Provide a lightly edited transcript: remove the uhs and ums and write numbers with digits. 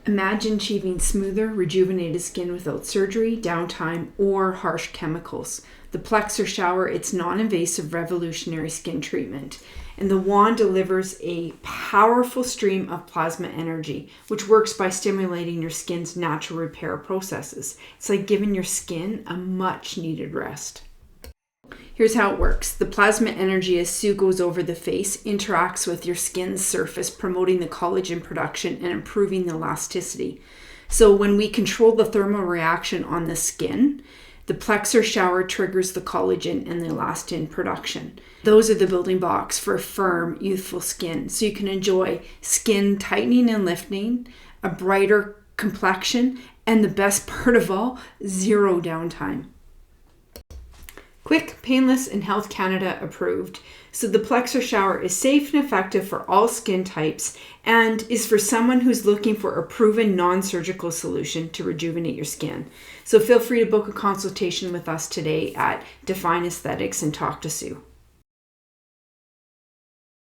Imagine achieving smoother, rejuvenated skin without surgery, downtime, or harsh chemicals. The Plexr Shower, it's non-invasive revolutionary skin treatment. And the wand delivers a powerful stream of plasma energy, which works by stimulating your skin's natural repair processes. It's like giving your skin a much needed rest. Here's how it works. The plasma energy, as Sue goes over the face, interacts with your skin's surface, promoting the collagen production and improving the elasticity. So when we control the thermal reaction on the skin, the Plexr Shower triggers the collagen and the elastin production. Those are the building blocks for a firm, youthful skin. So you can enjoy skin tightening and lifting, a brighter complexion, and the best part of all, zero downtime. Quick, painless, and Health Canada approved. So the Plexr Shower is safe and effective for all skin types and is for someone who's looking for a proven non-surgical solution to rejuvenate your skin. So feel free to book a consultation with us today at Define Aesthetics and talk to Sue.